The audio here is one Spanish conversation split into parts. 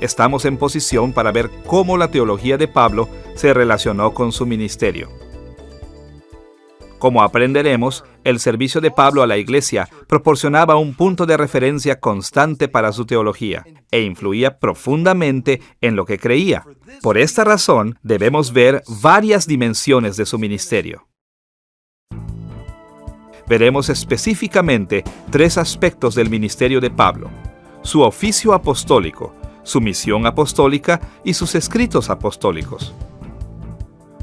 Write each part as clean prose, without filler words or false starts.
estamos en posición para ver cómo la teología de Pablo se relacionó con su ministerio. Como aprenderemos, el servicio de Pablo a la iglesia proporcionaba un punto de referencia constante para su teología e influía profundamente en lo que creía. Por esta razón, debemos ver varias dimensiones de su ministerio. Veremos específicamente 3 aspectos del ministerio de Pablo: su oficio apostólico, su misión apostólica y sus escritos apostólicos.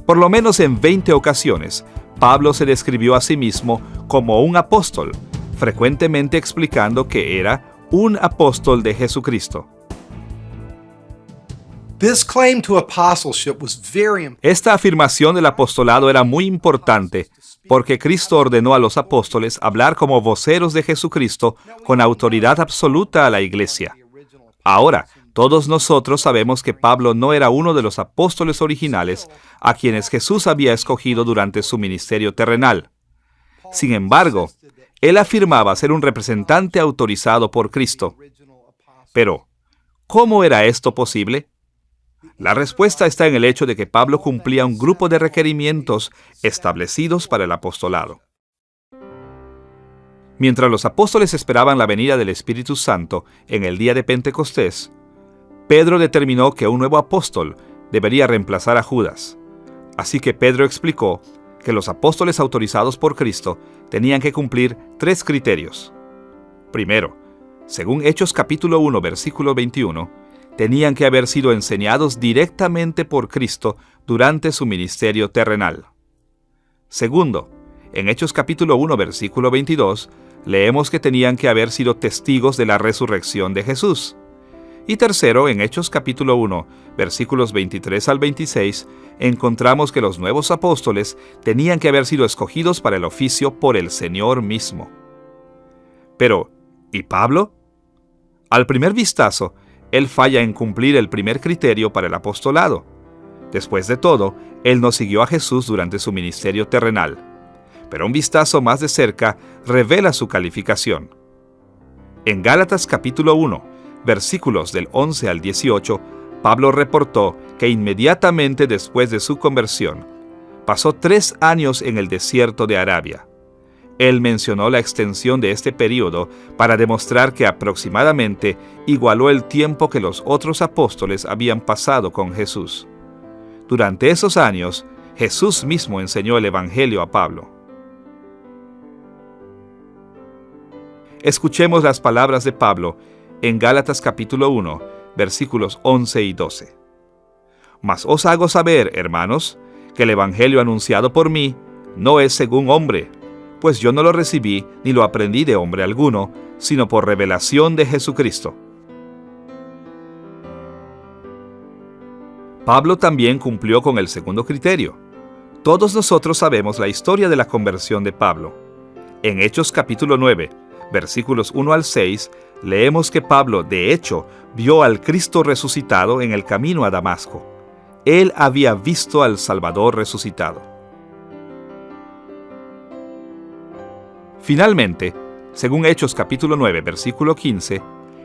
Por lo menos en 20 ocasiones, Pablo se describió a sí mismo como un apóstol, frecuentemente explicando que era un apóstol de Jesucristo. Esta afirmación del apostolado era muy importante porque Cristo ordenó a los apóstoles hablar como voceros de Jesucristo con autoridad absoluta a la iglesia. Ahora, todos nosotros sabemos que Pablo no era uno de los apóstoles originales a quienes Jesús había escogido durante su ministerio terrenal. Sin embargo, él afirmaba ser un representante autorizado por Cristo. Pero, ¿cómo era esto posible? La respuesta está en el hecho de que Pablo cumplía un grupo de requerimientos establecidos para el apostolado. Mientras los apóstoles esperaban la venida del Espíritu Santo en el día de Pentecostés, Pedro determinó que un nuevo apóstol debería reemplazar a Judas. Así que Pedro explicó que los apóstoles autorizados por Cristo tenían que cumplir 3 criterios. Primero, según Hechos capítulo 1, versículo 21, tenían que haber sido enseñados directamente por Cristo durante su ministerio terrenal. Segundo, en Hechos capítulo 1, versículo 22, leemos que tenían que haber sido testigos de la resurrección de Jesús. Y tercero, en Hechos capítulo 1, versículos 23 al 26, encontramos que los nuevos apóstoles tenían que haber sido escogidos para el oficio por el Señor mismo. Pero, ¿y Pablo? Al primer vistazo, él falla en cumplir el primer criterio para el apostolado. Después de todo, él no siguió a Jesús durante su ministerio terrenal. Pero un vistazo más de cerca revela su calificación. En Gálatas capítulo 1, versículos del 11 al 18, Pablo reportó que inmediatamente después de su conversión, pasó 3 años en el desierto de Arabia. Él mencionó la extensión de este período para demostrar que aproximadamente igualó el tiempo que los otros apóstoles habían pasado con Jesús. Durante esos años, Jesús mismo enseñó el Evangelio a Pablo. Escuchemos las palabras de Pablo en Gálatas capítulo 1, versículos 11 y 12. Mas os hago saber, hermanos, que el Evangelio anunciado por mí no es según hombre, pues yo no lo recibí ni lo aprendí de hombre alguno, sino por revelación de Jesucristo. Pablo también cumplió con el segundo criterio. Todos nosotros sabemos la historia de la conversión de Pablo. En Hechos capítulo 9, versículos 1 al 6, leemos que Pablo, de hecho, vio al Cristo resucitado en el camino a Damasco. Él había visto al Salvador resucitado. Finalmente, según Hechos capítulo 9, versículo 15,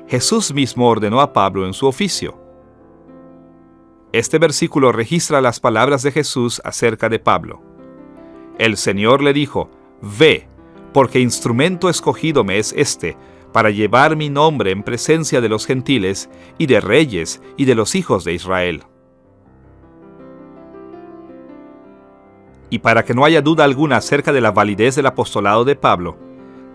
Jesús mismo ordenó a Pablo en su oficio. Este versículo registra las palabras de Jesús acerca de Pablo. El Señor le dijo: «Ve, porque instrumento escogido me es este, para llevar mi nombre en presencia de los gentiles, y de reyes, y de los hijos de Israel». Y para que no haya duda alguna acerca de la validez del apostolado de Pablo,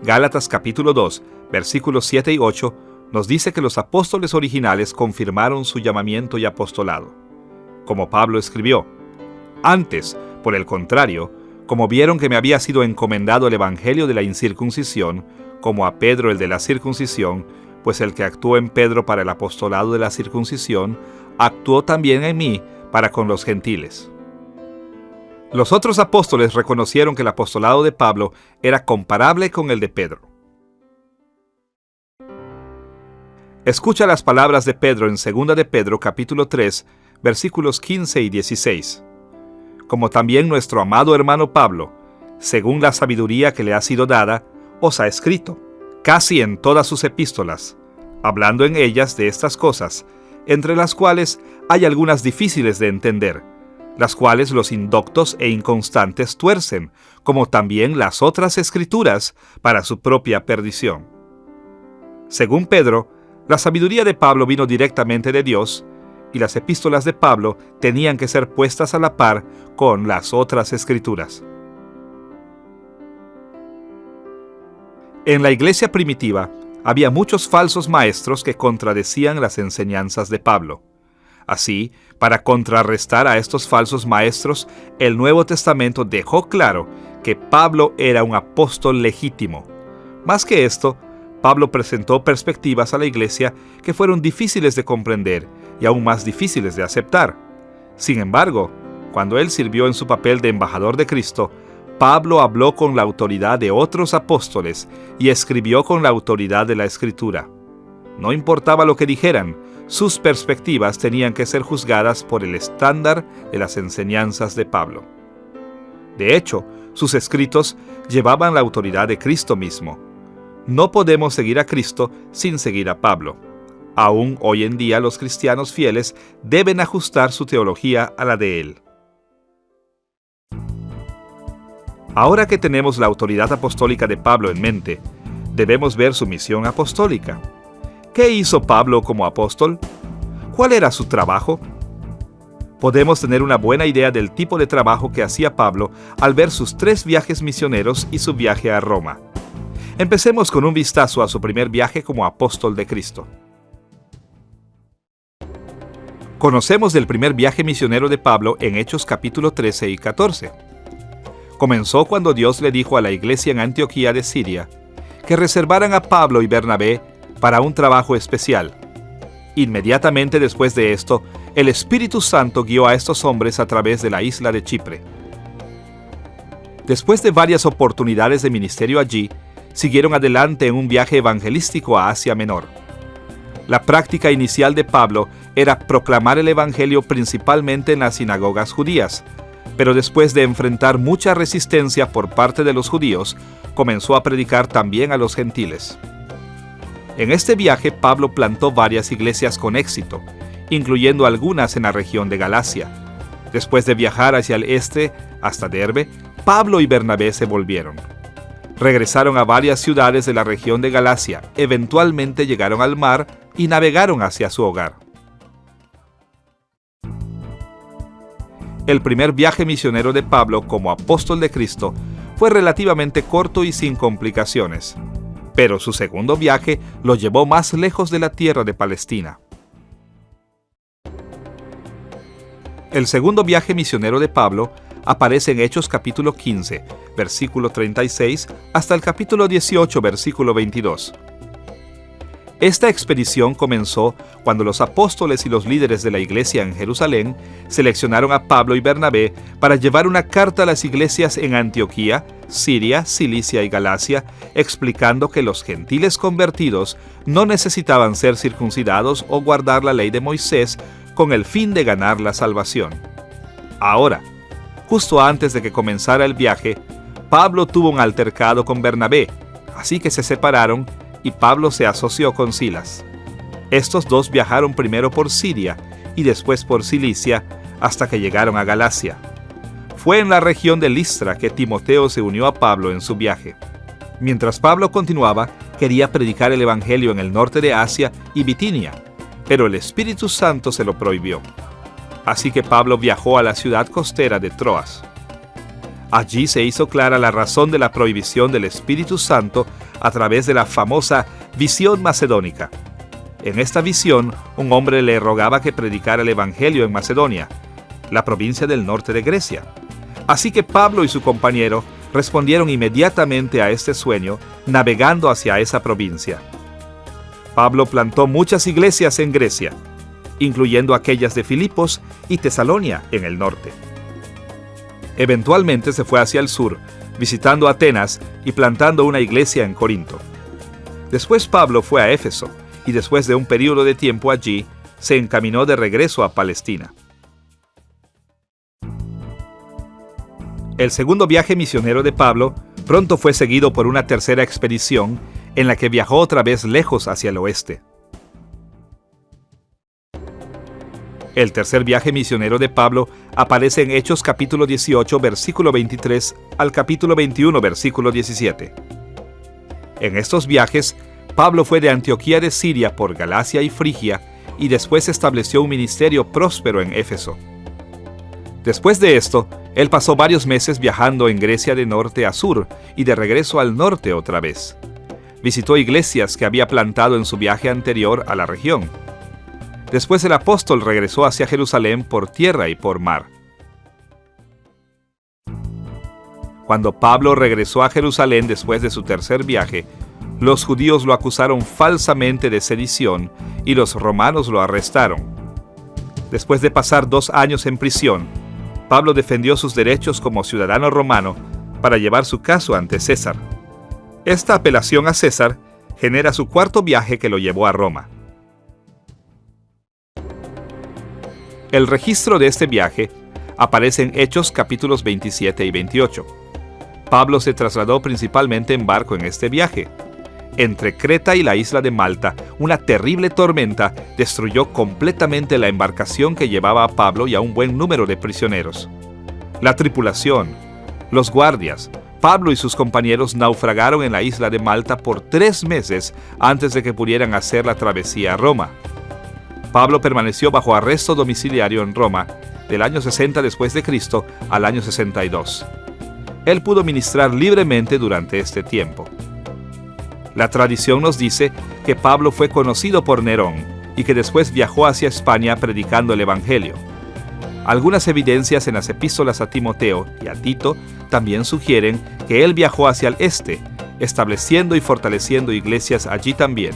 Gálatas capítulo 2, versículos 7 y 8, nos dice que los apóstoles originales confirmaron su llamamiento y apostolado. Como Pablo escribió: «Antes, por el contrario, como vieron que me había sido encomendado el evangelio de la incircuncisión, como a Pedro el de la circuncisión, pues el que actuó en Pedro para el apostolado de la circuncisión, actuó también en mí para con los gentiles». Los otros apóstoles reconocieron que el apostolado de Pablo era comparable con el de Pedro. Escucha las palabras de Pedro en 2 de Pedro capítulo 3, versículos 15 y 16. Como también nuestro amado hermano Pablo, según la sabiduría que le ha sido dada, os ha escrito, casi en todas sus epístolas, hablando en ellas de estas cosas, entre las cuales hay algunas difíciles de entender, las cuales los indoctos e inconstantes tuercen, como también las otras escrituras, para su propia perdición. Según Pedro, la sabiduría de Pablo vino directamente de Dios, y las epístolas de Pablo tenían que ser puestas a la par con las otras escrituras. En la iglesia primitiva había muchos falsos maestros que contradecían las enseñanzas de Pablo. Así, para contrarrestar a estos falsos maestros, el Nuevo Testamento dejó claro que Pablo era un apóstol legítimo. Más que esto, Pablo presentó perspectivas a la iglesia que fueron difíciles de comprender y aún más difíciles de aceptar. Sin embargo, cuando él sirvió en su papel de embajador de Cristo, Pablo habló con la autoridad de otros apóstoles y escribió con la autoridad de la Escritura. No importaba lo que dijeran, sus perspectivas tenían que ser juzgadas por el estándar de las enseñanzas de Pablo. De hecho, sus escritos llevaban la autoridad de Cristo mismo. No podemos seguir a Cristo sin seguir a Pablo. Aún hoy en día los cristianos fieles deben ajustar su teología a la de él. Ahora que tenemos la autoridad apostólica de Pablo en mente, debemos ver su misión apostólica. ¿Qué hizo Pablo como apóstol? ¿Cuál era su trabajo? Podemos tener una buena idea del tipo de trabajo que hacía Pablo al ver sus 3 viajes misioneros y su viaje a Roma. Empecemos con un vistazo a su primer viaje como apóstol de Cristo. Conocemos del primer viaje misionero de Pablo en Hechos capítulo 13 y 14. Comenzó cuando Dios le dijo a la iglesia en Antioquía de Siria que reservaran a Pablo y Bernabé para un trabajo especial. Inmediatamente después de esto, el Espíritu Santo guió a estos hombres a través de la isla de Chipre. Después de varias oportunidades de ministerio allí, siguieron adelante en un viaje evangelístico a Asia Menor. La práctica inicial de Pablo era proclamar el evangelio principalmente en las sinagogas judías, pero después de enfrentar mucha resistencia por parte de los judíos, comenzó a predicar también a los gentiles. En este viaje, Pablo plantó varias iglesias con éxito, incluyendo algunas en la región de Galacia. Después de viajar hacia el este, hasta Derbe, Pablo y Bernabé se volvieron. Regresaron a varias ciudades de la región de Galacia, eventualmente llegaron al mar y navegaron hacia su hogar. El primer viaje misionero de Pablo como apóstol de Cristo fue relativamente corto y sin complicaciones, pero su segundo viaje lo llevó más lejos de la tierra de Palestina. El segundo viaje misionero de Pablo aparece en Hechos capítulo 15, versículo 36, hasta el capítulo 18, versículo 22. Esta expedición comenzó cuando los apóstoles y los líderes de la iglesia en Jerusalén seleccionaron a Pablo y Bernabé para llevar una carta a las iglesias en Antioquía, Siria, Cilicia y Galacia, explicando que los gentiles convertidos no necesitaban ser circuncidados o guardar la ley de Moisés con el fin de ganar la salvación. Ahora, justo antes de que comenzara el viaje, Pablo tuvo un altercado con Bernabé, así que se separaron y Pablo se asoció con Silas. Estos dos viajaron primero por Siria y después por Cilicia hasta que llegaron a Galacia. Fue en la región de Listra que Timoteo se unió a Pablo en su viaje. Mientras Pablo continuaba, quería predicar el evangelio en el norte de Asia y Bitinia, pero el Espíritu Santo se lo prohibió. Así que Pablo viajó a la ciudad costera de Troas. Allí se hizo clara la razón de la prohibición del Espíritu Santo a través de la famosa visión macedónica. En esta visión, un hombre le rogaba que predicara el evangelio en Macedonia, la provincia del norte de Grecia. Así que Pablo y su compañero respondieron inmediatamente a este sueño, navegando hacia esa provincia. Pablo plantó muchas iglesias en Grecia, incluyendo aquellas de Filipos y Tesalonia en el norte. Eventualmente se fue hacia el sur, visitando Atenas y plantando una iglesia en Corinto. Después Pablo fue a Éfeso, y después de un período de tiempo allí, se encaminó de regreso a Palestina. El segundo viaje misionero de Pablo pronto fue seguido por una tercera expedición en la que viajó otra vez lejos hacia el oeste. El tercer viaje misionero de Pablo aparece en Hechos capítulo 18, versículo 23 al capítulo 21, versículo 17. En estos viajes, Pablo fue de Antioquía de Siria por Galacia y Frigia y después estableció un ministerio próspero en Éfeso. Después de esto, él pasó varios meses viajando en Grecia de norte a sur y de regreso al norte otra vez. Visitó iglesias que había plantado en su viaje anterior a la región. Después el apóstol regresó hacia Jerusalén por tierra y por mar. Cuando Pablo regresó a Jerusalén después de su tercer viaje, los judíos lo acusaron falsamente de sedición y los romanos lo arrestaron. Después de pasar 2 años en prisión, Pablo defendió sus derechos como ciudadano romano para llevar su caso ante César. Esta apelación a César genera su cuarto viaje que lo llevó a Roma. El registro de este viaje aparece en Hechos capítulos 27 y 28. Pablo se trasladó principalmente en barco en este viaje. Entre Creta y la isla de Malta, una terrible tormenta destruyó completamente la embarcación que llevaba a Pablo y a un buen número de prisioneros. La tripulación, los guardias, Pablo y sus compañeros naufragaron en la isla de Malta por 3 meses antes de que pudieran hacer la travesía a Roma. Pablo permaneció bajo arresto domiciliario en Roma del año 60 después de Cristo al año 62. Él pudo ministrar libremente durante este tiempo. La tradición nos dice que Pablo fue conocido por Nerón y que después viajó hacia España predicando el Evangelio. Algunas evidencias en las epístolas a Timoteo y a Tito también sugieren que él viajó hacia el este, estableciendo y fortaleciendo iglesias allí también.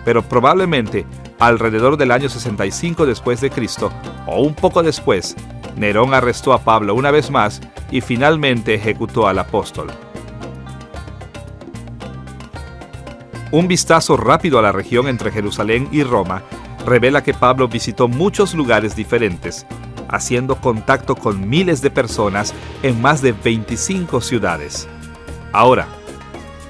Pero probablemente alrededor del año 65 después de Cristo, o un poco después, Nerón arrestó a Pablo una vez más y finalmente ejecutó al apóstol. Un vistazo rápido a la región entre Jerusalén y Roma revela que Pablo visitó muchos lugares diferentes, haciendo contacto con miles de personas en más de 25 ciudades. Ahora,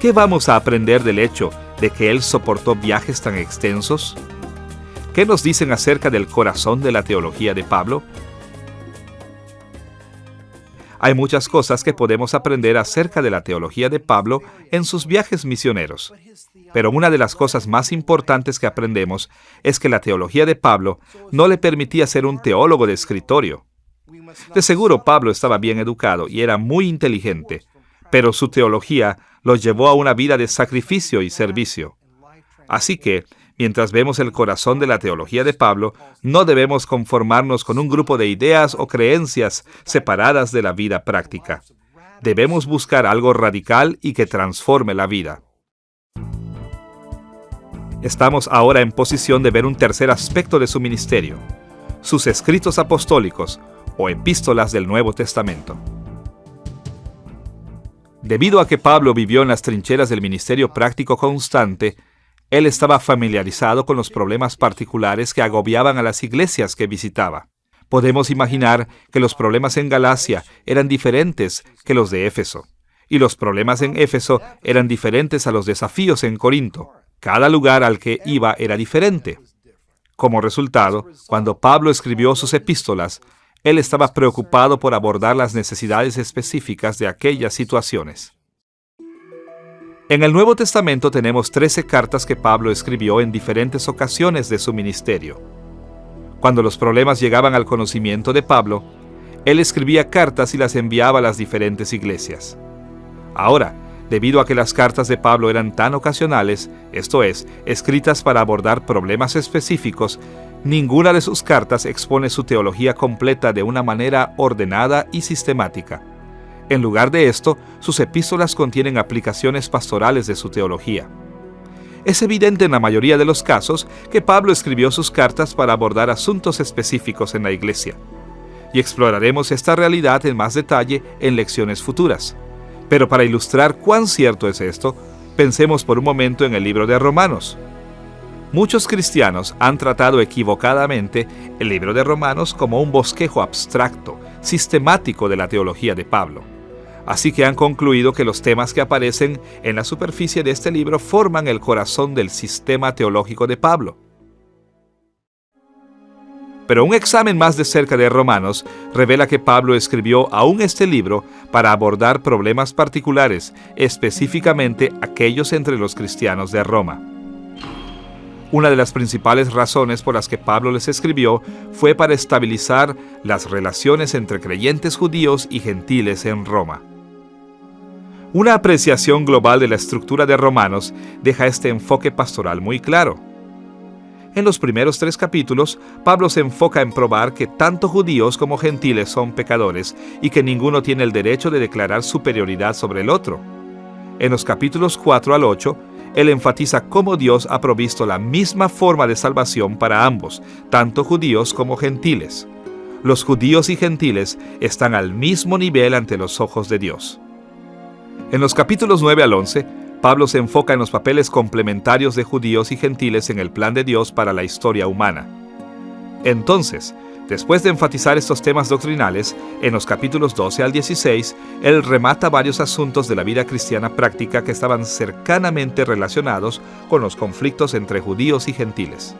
¿qué vamos a aprender del hecho de que él soportó viajes tan extensos? ¿Qué nos dicen acerca del corazón de la teología de Pablo? Hay muchas cosas que podemos aprender acerca de la teología de Pablo en sus viajes misioneros. Pero una de las cosas más importantes que aprendemos es que la teología de Pablo no le permitía ser un teólogo de escritorio. De seguro Pablo estaba bien educado y era muy inteligente, pero su teología lo llevó a una vida de sacrificio y servicio. Así que, mientras vemos el corazón de la teología de Pablo, no debemos conformarnos con un grupo de ideas o creencias separadas de la vida práctica. Debemos buscar algo radical y que transforme la vida. Estamos ahora en posición de ver un tercer aspecto de su ministerio, sus escritos apostólicos o epístolas del Nuevo Testamento. Debido a que Pablo vivió en las trincheras del ministerio práctico constante, él estaba familiarizado con los problemas particulares que agobiaban a las iglesias que visitaba. Podemos imaginar que los problemas en Galacia eran diferentes que los de Éfeso, y los problemas en Éfeso eran diferentes a los desafíos en Corinto. Cada lugar al que iba era diferente. Como resultado, cuando Pablo escribió sus epístolas, él estaba preocupado por abordar las necesidades específicas de aquellas situaciones. En el Nuevo Testamento tenemos 13 cartas que Pablo escribió en diferentes ocasiones de su ministerio. Cuando los problemas llegaban al conocimiento de Pablo, él escribía cartas y las enviaba a las diferentes iglesias. Ahora, debido a que las cartas de Pablo eran tan ocasionales, esto es, escritas para abordar problemas específicos, ninguna de sus cartas expone su teología completa de una manera ordenada y sistemática. En lugar de esto, sus epístolas contienen aplicaciones pastorales de su teología. Es evidente en la mayoría de los casos que Pablo escribió sus cartas para abordar asuntos específicos en la iglesia. Y exploraremos esta realidad en más detalle en lecciones futuras. Pero para ilustrar cuán cierto es esto, pensemos por un momento en el libro de Romanos. Muchos cristianos han tratado equivocadamente el libro de Romanos como un bosquejo abstracto, sistemático de la teología de Pablo. Así que han concluido que los temas que aparecen en la superficie de este libro forman el corazón del sistema teológico de Pablo. Pero un examen más de cerca de Romanos revela que Pablo escribió aún este libro para abordar problemas particulares, específicamente aquellos entre los cristianos de Roma. Una de las principales razones por las que Pablo les escribió fue para estabilizar las relaciones entre creyentes judíos y gentiles en Roma. Una apreciación global de la estructura de Romanos deja este enfoque pastoral muy claro. En los primeros 3 capítulos, Pablo se enfoca en probar que tanto judíos como gentiles son pecadores y que ninguno tiene el derecho de declarar superioridad sobre el otro. En los capítulos 4 al 8, él enfatiza cómo Dios ha provisto la misma forma de salvación para ambos, tanto judíos como gentiles. Los judíos y gentiles están al mismo nivel ante los ojos de Dios. En los capítulos 9 al 11, Pablo se enfoca en los papeles complementarios de judíos y gentiles en el plan de Dios para la historia humana. Entonces, después de enfatizar estos temas doctrinales, en los capítulos 12 al 16, él remata varios asuntos de la vida cristiana práctica que estaban cercanamente relacionados con los conflictos entre judíos y gentiles.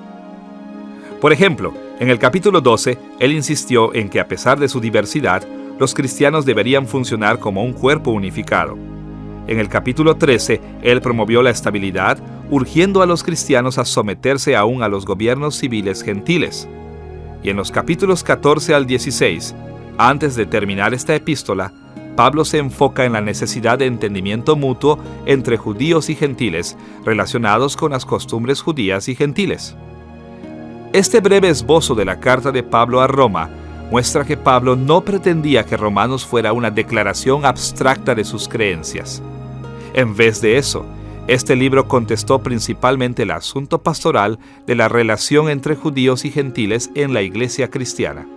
Por ejemplo, en el capítulo 12, él insistió en que a pesar de su diversidad, los cristianos deberían funcionar como un cuerpo unificado. En el capítulo 13, él promovió la estabilidad, urgiendo a los cristianos a someterse aún a los gobiernos civiles gentiles. Y en los capítulos 14 al 16, antes de terminar esta epístola, Pablo se enfoca en la necesidad de entendimiento mutuo entre judíos y gentiles relacionados con las costumbres judías y gentiles. Este breve esbozo de la carta de Pablo a Roma muestra que Pablo no pretendía que Romanos fuera una declaración abstracta de sus creencias. En vez de eso, este libro contestó principalmente el asunto pastoral de la relación entre judíos y gentiles en la iglesia cristiana.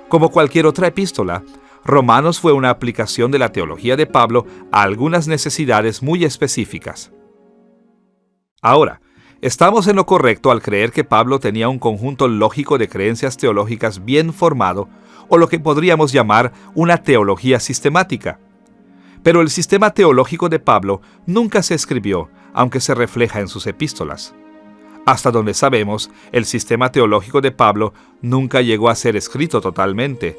Como cualquier otra epístola, Romanos fue una aplicación de la teología de Pablo a algunas necesidades muy específicas. Ahora, estamos en lo correcto al creer que Pablo tenía un conjunto lógico de creencias teológicas bien formado, o lo que podríamos llamar una teología sistemática. Pero el sistema teológico de Pablo nunca se escribió, aunque se refleja en sus epístolas. Hasta donde sabemos, el sistema teológico de Pablo nunca llegó a ser escrito totalmente.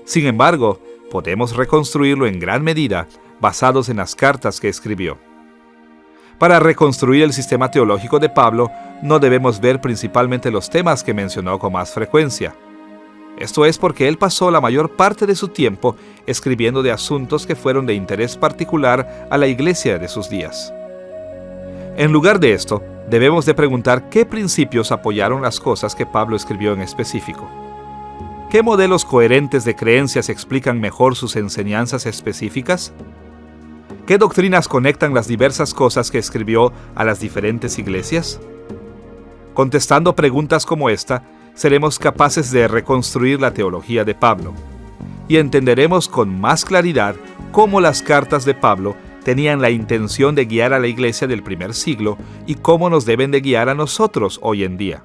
Sin embargo, podemos reconstruirlo en gran medida basados en las cartas que escribió. Para reconstruir el sistema teológico de Pablo, no debemos ver principalmente los temas que mencionó con más frecuencia. Esto es porque él pasó la mayor parte de su tiempo escribiendo de asuntos que fueron de interés particular a la iglesia de sus días. En lugar de esto, debemos de preguntar qué principios apoyaron las cosas que Pablo escribió en específico. ¿Qué modelos coherentes de creencias explican mejor sus enseñanzas específicas? ¿Qué doctrinas conectan las diversas cosas que escribió a las diferentes iglesias? Contestando preguntas como esta, seremos capaces de reconstruir la teología de Pablo y entenderemos con más claridad cómo las cartas de Pablo tenían la intención de guiar a la iglesia del primer siglo y cómo nos deben de guiar a nosotros hoy en día.